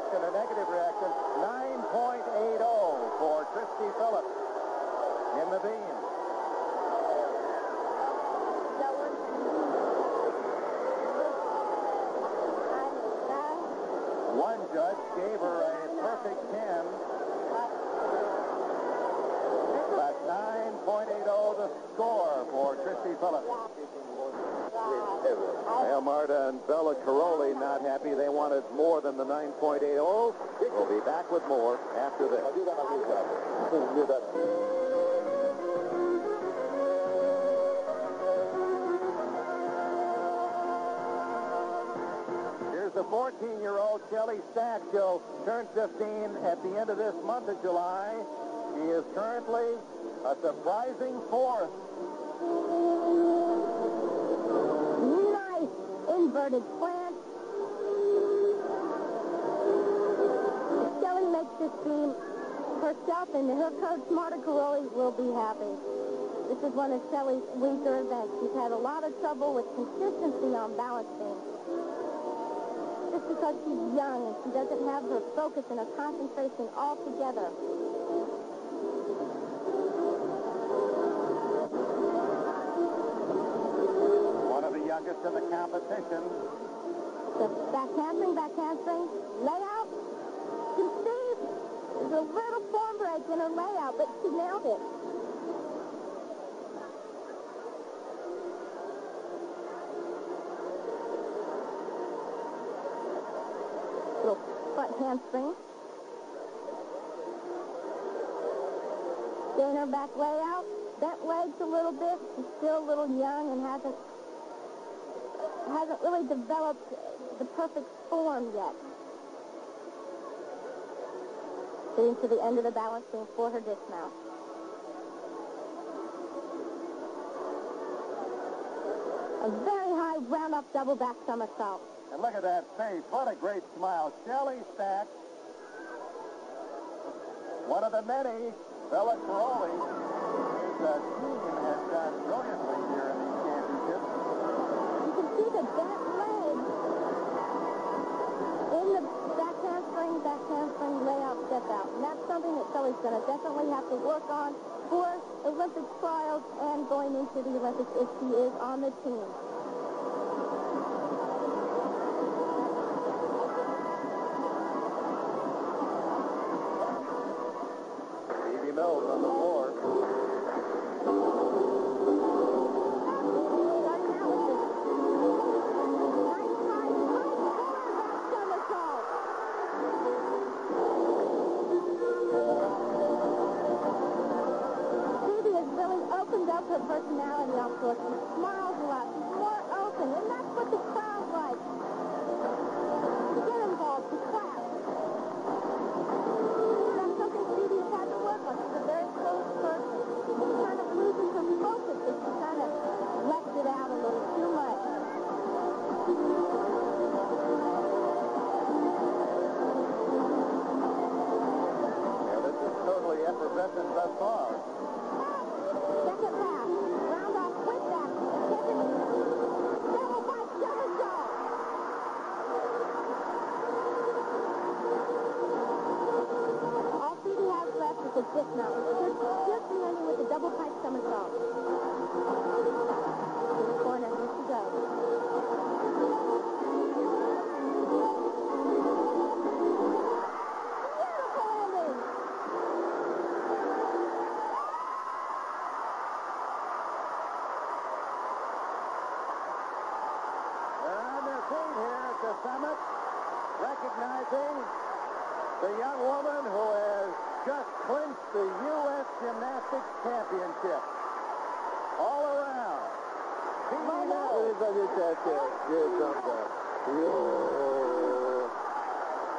reaction, a negative reaction. 9.80 for Christy Phillips in the beam. One judge gave her a perfect 10. That's 9.80 the score for Christy Phillips. Well, Marta and Bella Caroli not happy. They wanted more than the 9.80. We'll be back with more after this. Here's the 14-year-old Shelley Stack. She'll turn 15 at the end of this month of July. She is currently a surprising fourth. Nice inverted slant. Shelley makes this team herself, and her coach, Marta Caroli, will be happy. This is one of Shelley's weaker events. She's had a lot of trouble with consistency on balance beam. Just because she's young and she doesn't have her focus and her concentration all together. One of the youngest in the competition. The back handspring, layout. You can see there's a little form break in her layout, but she nailed it. Little front handspring. Gainer back layout. Bent legs a little bit. She's still a little young and hasn't really developed the perfect form yet. Getting to the end of the balancing for her dismount. A very high round-up double back somersault. And look at that face. What a great smile. Shelley Stack, one of the many. Bella Caroli, his team has done brilliantly here in these championships. You can see the bent leg in the back handspring layout step out. And that's something that Shelley's going to definitely have to work on for Olympic trials and going into the Olympics if she is on the team. Stevie Mills on the floor. Her personality off course. She smiles a lot. She's more open, and that's what the crowd likes. To get involved, to clap. That's something Stevie has had to work on. She's a very close person. She's kind of losing her focus if she kind of lets it out a little too much. Yeah, this is totally effervescent thus far. Second pass. Round off with that. Double by somersault. All Phoebe has left is a dismount. Just landing with a double pipe somersault. To the corner. Here she goes. Beautiful ending. Here at the summit, recognizing the young woman who has just clinched the U.S. Gymnastics Championship. All around. Phoebe Mills.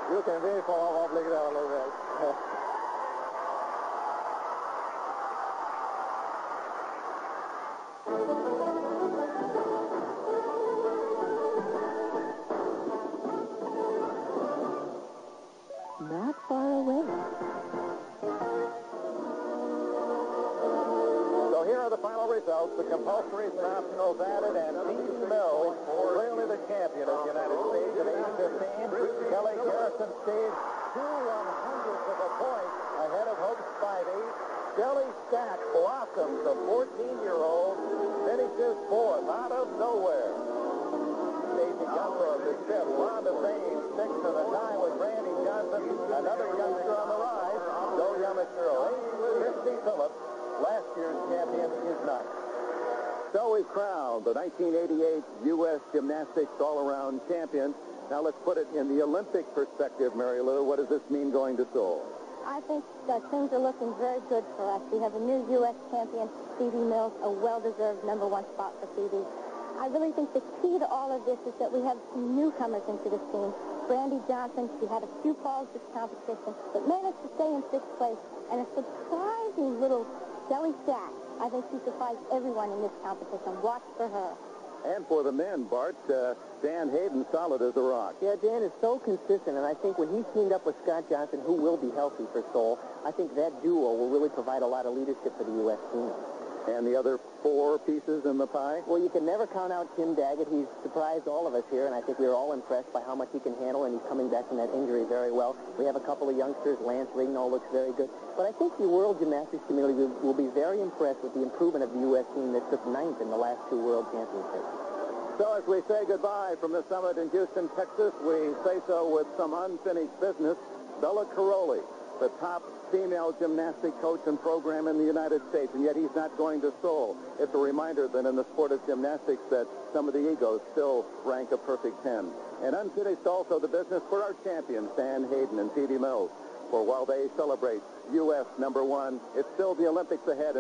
You can wait for our public level. Not far away. So here are the final results. The compulsories and optionals added, and Phoebe Mills, clearly the champion of the United States at age 15. Kelly Garrison stage, 2/100ths of a point ahead of Hope Spivey. Shelley Stack blossoms, the 14-year-old, finishes fourth out of nowhere. Stacey Gunther, the fifth. Rhonda Fain, sixth to the tie with Brandy Johnson. Another youngster on the rise, Joe Yamashiro. Christy Phillips, last year's champion, is ninth. So we've crowned the 1988 U.S. Gymnastics all-around champion. Now let's put it in the Olympic perspective, Mary Lou. What does this mean going to Seoul? I think that things are looking very good for us. We have a new U.S. champion, Phoebe Mills, a well-deserved #1 spot for Phoebe. I really think the key to all of this is that we have some newcomers into this team. Brandy Johnson, she had a few falls this competition, but managed to stay in 6th place. And a surprising little Shelley Stack. I think she surprised everyone in this competition. Watch for her. And for the men, Bart, Dan Hayden, solid as a rock. Yeah, Dan is so consistent, and I think when he's teamed up with Scott Johnson, who will be healthy for Seoul, I think that duo will really provide a lot of leadership for the U.S. team. And the other 4 pieces in the pie? Well, you can never count out Tim Daggett. He's surprised all of us here, and I think we were all impressed by how much he can handle, and he's coming back from that injury very well. We have a couple of youngsters. Lance Rignall looks very good. But I think the world gymnastics community will be very impressed with the improvement of the U.S. team that took 9th in the last 2 World Championships. So as we say goodbye from the summit in Houston, Texas, we say so with some unfinished business. Bella Caroli, the top female gymnastic coach and program in the United States, and yet he's not going to Seoul. It's a reminder that in the sport of gymnastics that some of the egos still rank a perfect 10. And unfinished also the business for our champions, Dan Hayden and Phoebe Mills. For while they celebrate U.S. #1, it's still the Olympics ahead.